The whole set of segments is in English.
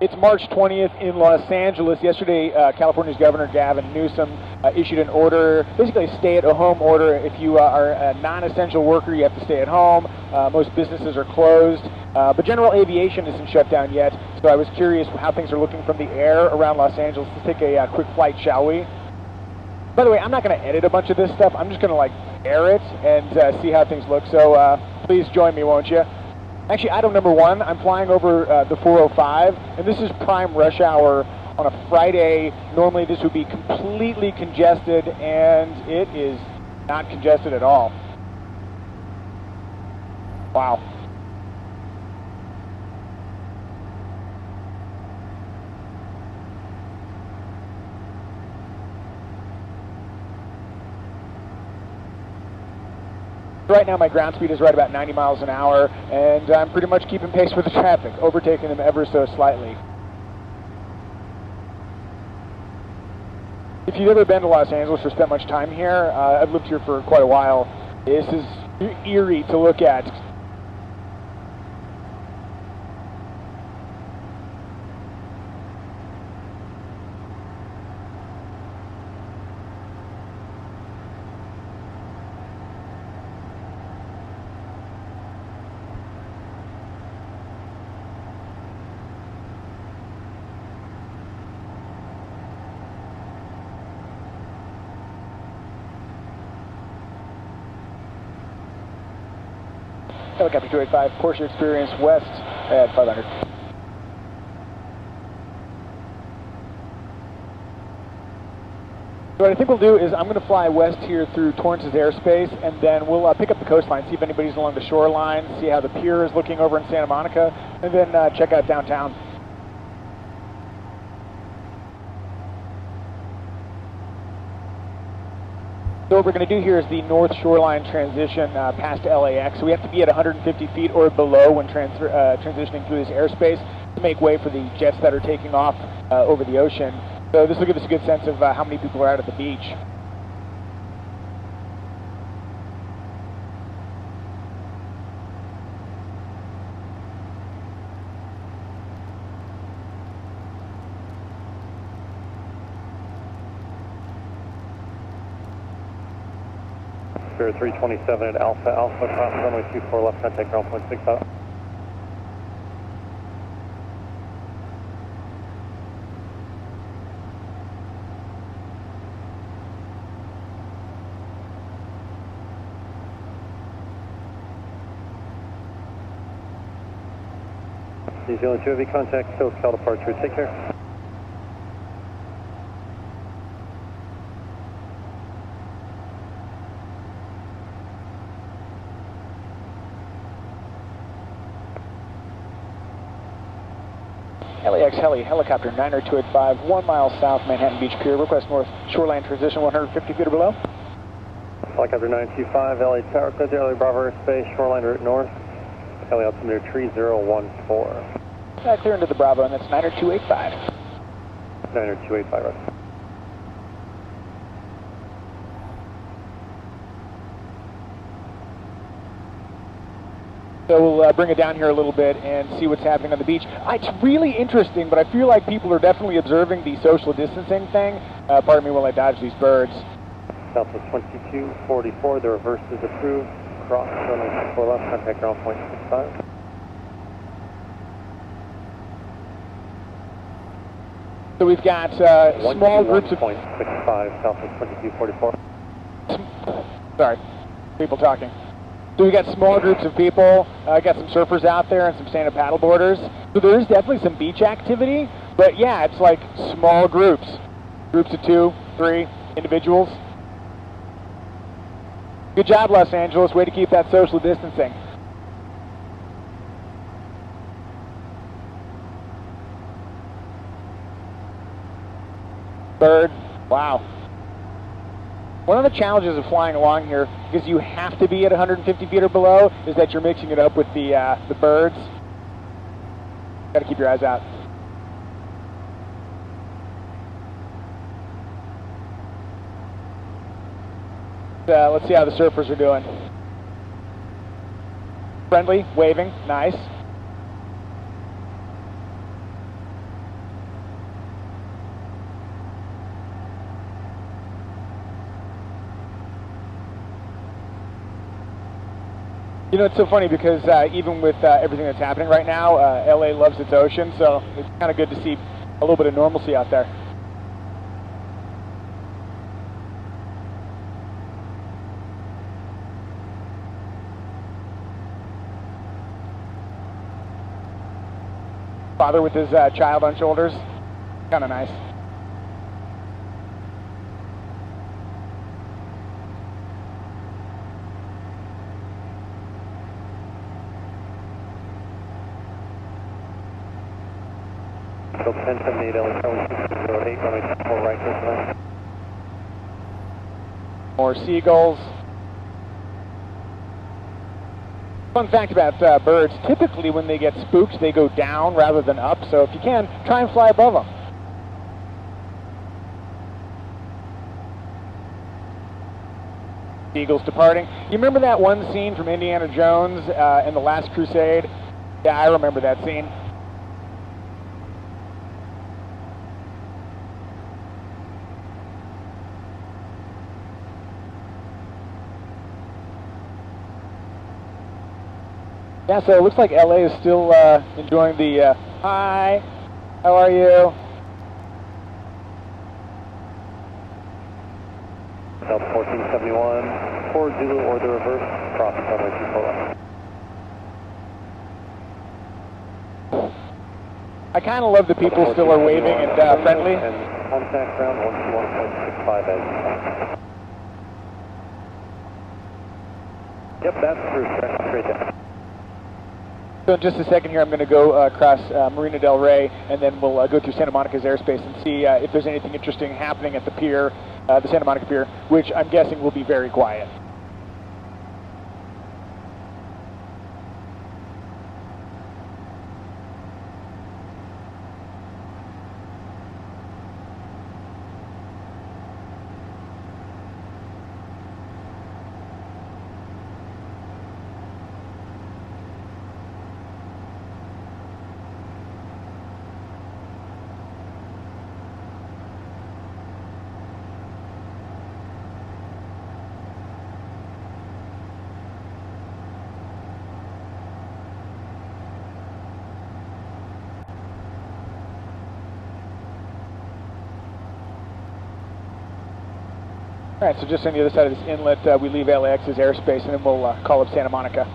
It's March 20th in Los Angeles. Yesterday, California's Governor Gavin Newsom issued an order, basically a stay-at-home order. If you are a non-essential worker, you have to stay at home. Most businesses are closed, but general aviation isn't shut down yet. So I was curious how things are looking from the air around Los Angeles. Let's take a quick flight, shall we? By the way, I'm not going to edit a bunch of this stuff. I'm just going to air it and see how things look. So please join me, won't you? Actually, item number one, I'm flying over the 405, and this is prime rush hour on a Friday. Normally this would be completely congested, and it is not congested at all. Wow. Right now my ground speed is right about 90 miles an hour, and I'm pretty much keeping pace with the traffic, overtaking them ever so slightly. If you've ever been to Los Angeles or spent much time here, I've lived here for quite a while. This is eerie to look at. Helicopter 285, Porsche Experience West at 500. So what I think we'll do is I'm going to fly west here through Torrance's airspace, and then we'll pick up the coastline, see if anybody's along the shoreline, see how the pier is looking over in Santa Monica, and then check out downtown. So what we're going to do here is the north shoreline transition past LAX. So we have to be at 150 feet or below when transitioning through this airspace to make way for the jets that are taking off over the ocean. So this will give us a good sense of how many people are out at the beach. Spirit 327 at Alpha, cross runway 24 left, contact ground point 6 out. New Zealand 2 contact, SoCal departure, take care. LAX Heli, helicopter 90285, 1 mile south, Manhattan Beach Pier, request north shoreline transition 150 feet or below. Helicopter 925, LA Tower, clear LA Bravo airspace, shoreline route north, LA altimeter 3014. Clear into the Bravo, and that's 90285. 90285, right. So we'll bring it down here a little bit and see what's happening on the beach. It's really interesting, but I feel like people are definitely observing the social distancing thing. Pardon me while I dodge these birds. Southwest 2244, the reverse is approved. Cross, runway 4 left, contact ground point 65. So we've got small groups of... 121.65, Southwest 2244. Sorry, people talking. So we got small groups of people, got some surfers out there and some stand-up paddleboarders. So there is definitely some beach activity, but yeah, it's like small groups. Groups of 2, 3 individuals. Good job, Los Angeles. Way to keep that social distancing. Bird, wow. One of the challenges of flying along here, because you have to be at 150 feet or below, is that you're mixing it up with the birds. Got to keep your eyes out. Let's see how the surfers are doing. Friendly, waving, nice. You know, it's so funny because even with everything that's happening right now, LA loves its ocean, so it's kind of good to see a little bit of normalcy out there. Father with his child on shoulders, kind of nice. So 1078 LA, 08, runway 24 right, clear to land. More seagulls. Fun fact about birds, typically when they get spooked, they go down rather than up, so if you can, try and fly above them. Eagles departing. You remember that one scene from Indiana Jones in The Last Crusade? Yeah, I remember that scene. Yeah, so it looks like LA is still enjoying the, hi, how are you? Delta 1471, forward Zulu or the reverse, cross runway 24 left. I kind of love the people still are waving and friendly. And contact ground 121.65 as. Yep, that's through, straight down. So in just a second here, I'm going to go across Marina Del Rey, and then we'll go through Santa Monica's airspace and see if there's anything interesting happening at the pier, the Santa Monica Pier, which I'm guessing will be very quiet. All right, so just on the other side of this inlet, we leave LAX's airspace, and then we'll call up Santa Monica.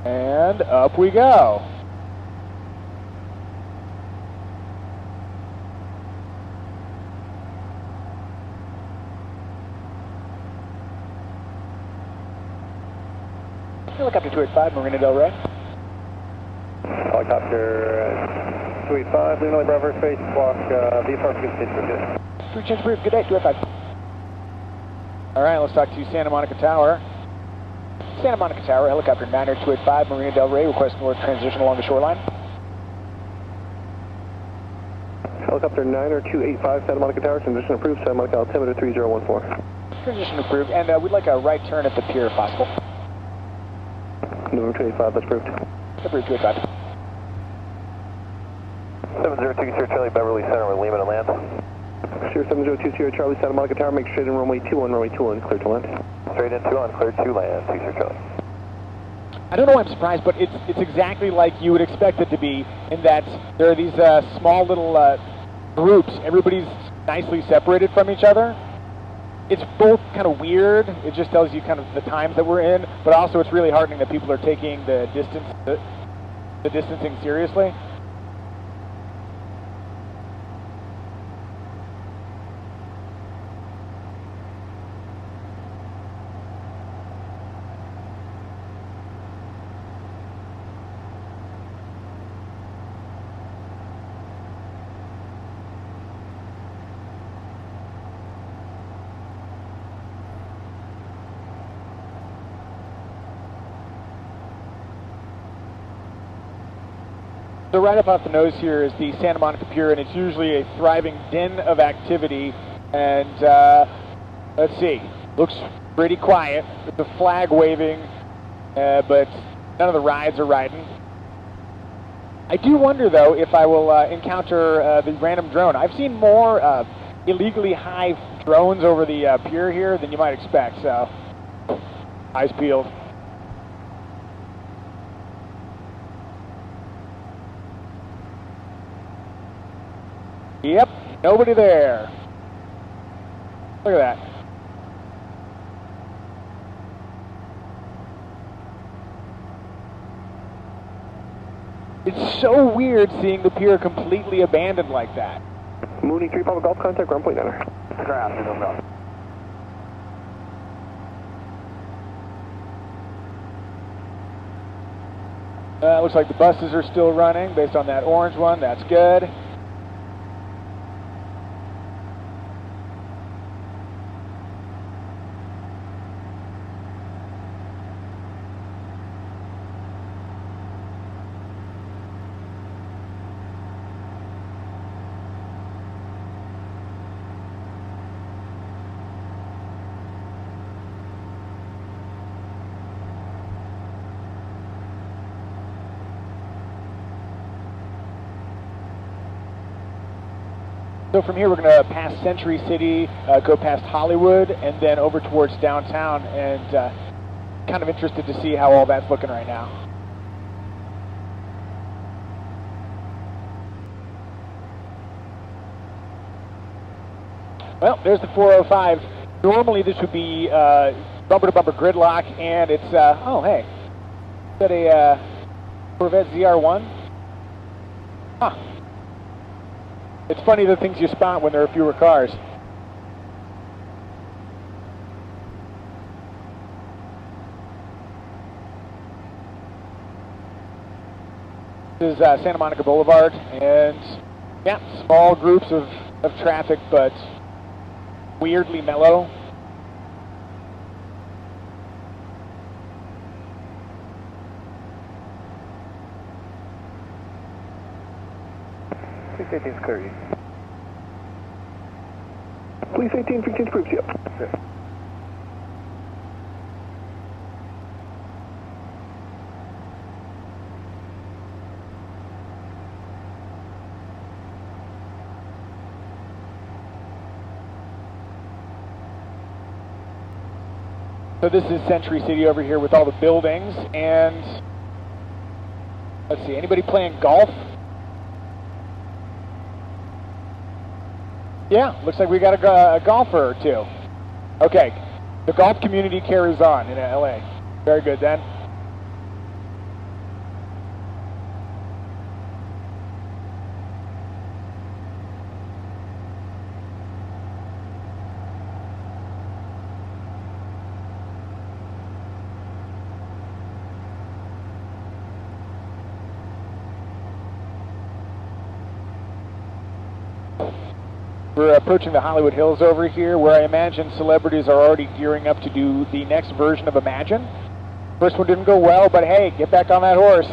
And up we go. Helicopter 285, Marina Del Rey. Helicopter 285, Luna Bravo space, squawk, VFR for good stage, good. Three change approved, good day, 285. All right, let's talk to Santa Monica Tower. Santa Monica Tower, helicopter 90285, Marina Del Rey, request north transition along the shoreline. Helicopter 90285, Santa Monica Tower, transition approved, Santa Monica altimeter 3014. Transition approved, and we'd like a right turn at the pier if possible. November 285, that's approved. Approved, 285. 7020 Charlie, Beverly Center with Lehman and land. Sierra 7020 Charlie, Santa Monica Tower, make straight in runway 21, clear to land. Straight in 21, clear to land, 20 Charlie. I don't know why I'm surprised, but it's exactly like you would expect it to be, in that there are these small little groups. Everybody's nicely separated from each other. It's both kind of weird. It just tells you kind of the times that we're in, but also it's really heartening that people are taking the distancing seriously. So right up off the nose here is the Santa Monica Pier, and it's usually a thriving den of activity. And let's see, looks pretty quiet with the flag waving, but none of the rides are riding. I do wonder, though, if I will encounter the random drone. I've seen more illegally high drones over the pier here than you might expect, so eyes peeled. Yep, nobody there. Look at that. It's so weird seeing the pier completely abandoned like that. Mooney 3 Papa Golf, contact ground point center. Ground, no problem. Looks like the buses are still running based on that orange one. That's good. So from here we're going to pass Century City, go past Hollywood, and then over towards downtown, and kind of interested to see how all that's looking right now. Well, there's the 405. Normally this would be bumper-to-bumper gridlock, and it's, oh hey, is that a Corvette ZR1? Huh. It's funny the things you spot when there are fewer cars. This is Santa Monica Boulevard, and yeah, small groups of traffic, but weirdly mellow. Police 18's clear. Police 18, 15 groups, yep. Yeah. So this is Century City over here with all the buildings, and let's see, anybody playing golf? Yeah, looks like we got a golfer or two. Okay, the golf community carries on in LA. Very good then. We're approaching the Hollywood Hills over here, where I imagine celebrities are already gearing up to do the next version of Imagine. First one didn't go well, but hey, get back on that horse.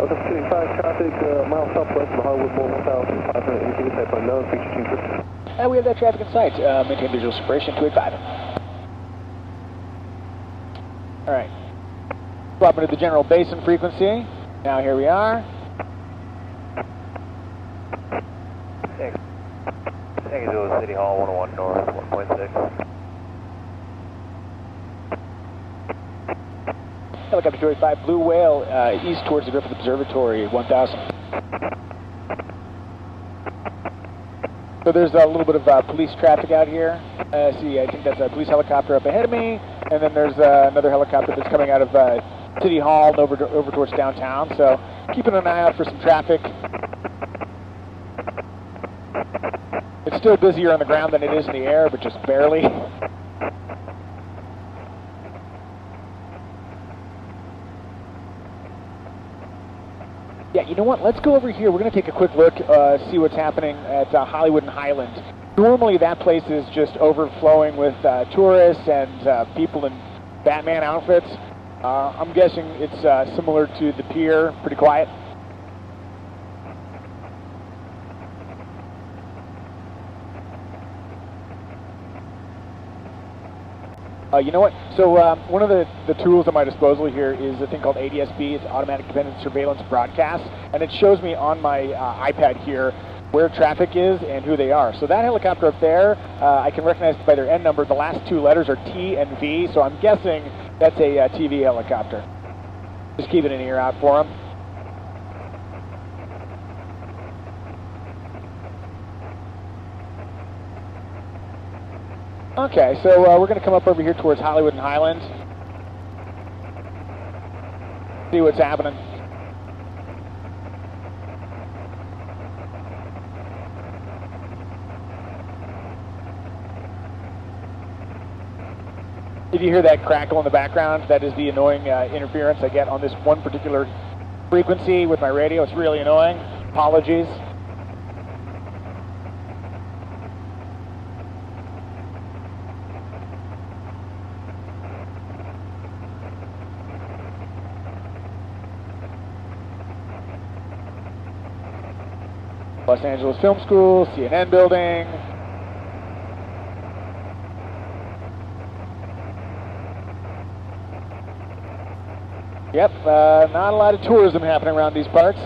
South 75 traffic, mile southwest of Hollywood Bowl, 1,500 indicated type unknown, feature change. We have that traffic in sight. Maintain visual separation, 285. All right. Swap into the general basin frequency. Now here we are. Segundo, City Hall, 101 North, 1.6. Helicopter 285, Blue Whale, east towards the Griffith Observatory, 1,000. So there's a little bit of police traffic out here. See, I think that's a police helicopter up ahead of me, and then there's another helicopter that's coming out of City Hall and over towards downtown. So keeping an eye out for some traffic. It's still busier on the ground than it is in the air, but just barely. Yeah, you know what? Let's go over here. We're going to take a quick look, see what's happening at Hollywood and Highland. Normally that place is just overflowing with tourists and people in Batman outfits. I'm guessing it's similar to the pier, pretty quiet. You know what? So one of the tools at my disposal here is a thing called ADS-B. It's Automatic Dependent Surveillance Broadcast, and it shows me on my iPad here where traffic is and who they are. So that helicopter up there, I can recognize by their N number. The last two letters are T and V, so I'm guessing that's a TV helicopter. Just keeping an ear out for them. Okay, so we're going to come up over here towards Hollywood and Highland. See what's happening. Did you hear that crackle in the background? That is the annoying interference I get on this one particular frequency with my radio. It's really annoying. Apologies. Los Angeles Film School, CNN building. Yep, not a lot of tourism happening around these parts.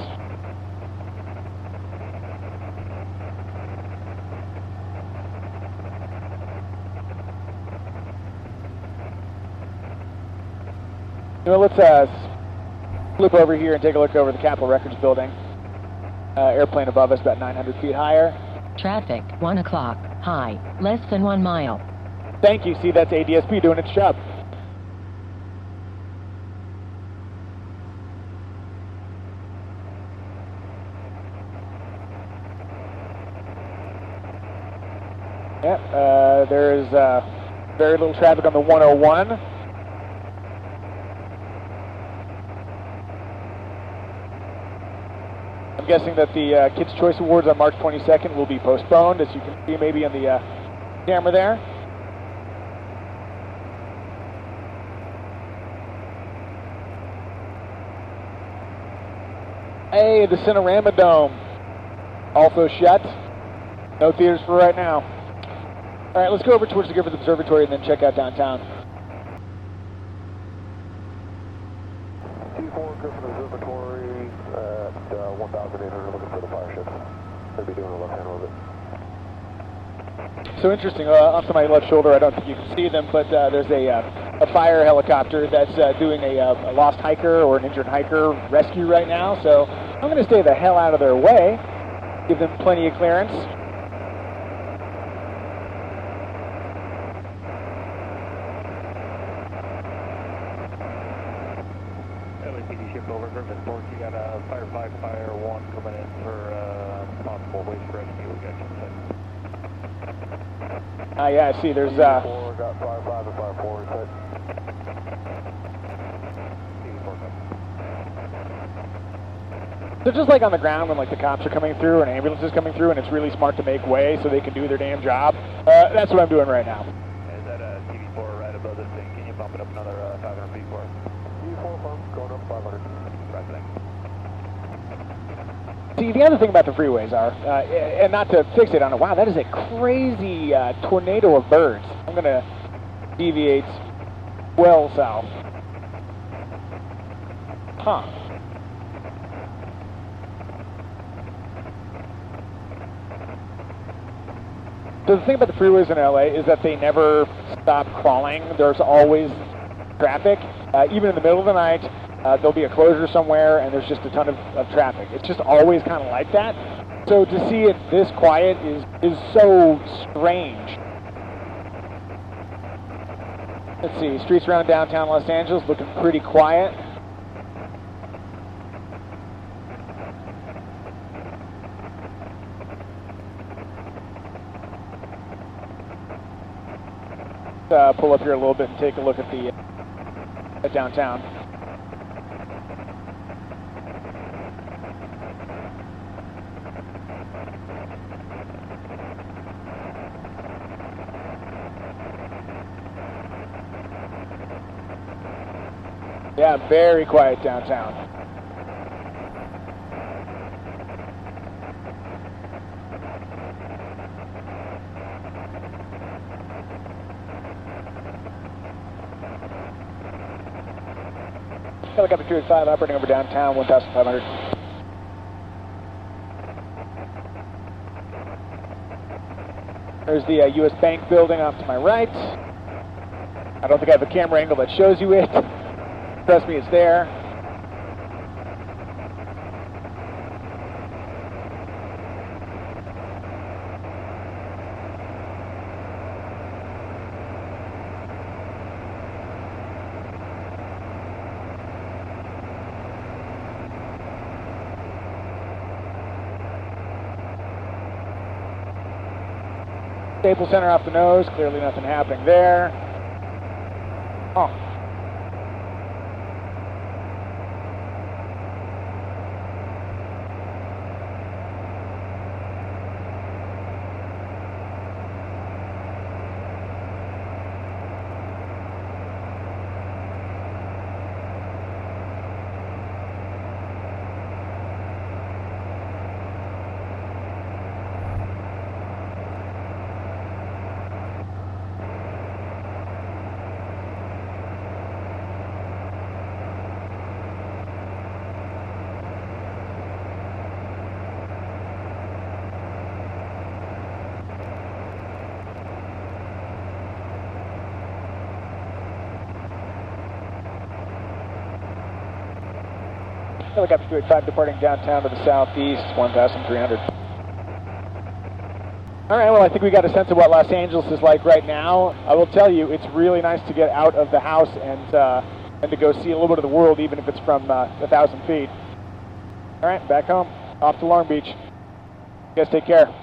You know, let's flip over here and take a look over the Capitol Records building. Airplane above us, about 900 feet higher. Traffic, 1 o'clock, high, less than 1 mile. Thank you. See, that's ADS-B doing its job. Yep, there's very little traffic on the 101. I'm guessing that the Kids' Choice Awards on March 22nd will be postponed, as you can see maybe on the camera there. Hey, the Cinerama Dome, also shut. No theaters for right now. All right, let's go over towards the Griffith Observatory and then check out downtown. T4 Griffith Observatory at 1,800, looking for the fire ship. They'll be doing a left-hand orbit. So interesting, off to my left shoulder, I don't think you can see them, but there's a fire helicopter that's doing a lost hiker or an injured hiker rescue right now, so I'm going to stay the hell out of their way, give them plenty of clearance. LAPD ship over Griffith Port. You got a Firefight Fire 1 coming in for possible waste rescue. We got you. Yeah, I see. There's Got Fire 5 and Fire 4 set. So just like on the ground when like the cops are coming through and ambulances coming through, and it's really smart to make way so they can do their damn job. That's what I'm doing right now. Is that a TV4 right above this thing? Can you bump it up another 500 feet for us? TV4 pump going up 500. Right thing. See, the other thing about the freeways are, and not to fixate on it, wow, that is a crazy tornado of birds. I'm going to deviate well south. Huh. So the thing about the freeways in LA is that they never stop crawling. There's always traffic. Even in the middle of the night, there'll be a closure somewhere and there's just a ton of traffic. It's just always kind of like that. So to see it this quiet is so strange. Let's see, streets around downtown Los Angeles looking pretty quiet. Pull up here a little bit and take a look at the at downtown. Yeah, very quiet downtown. Helicopter 285 operating over downtown, 1,500. There's the U.S. Bank building off to my right. I don't think I have a camera angle that shows you it. Trust me, it's there. Staples Center off the nose, clearly nothing happening there. Oh. Helicopter 285 departing downtown to the southeast, 1,300. All right, well, I think we got a sense of what Los Angeles is like right now. I will tell you, it's really nice to get out of the house and to go see a little bit of the world, even if it's from 1,000 feet. All right, back home, off to Long Beach. You guys take care.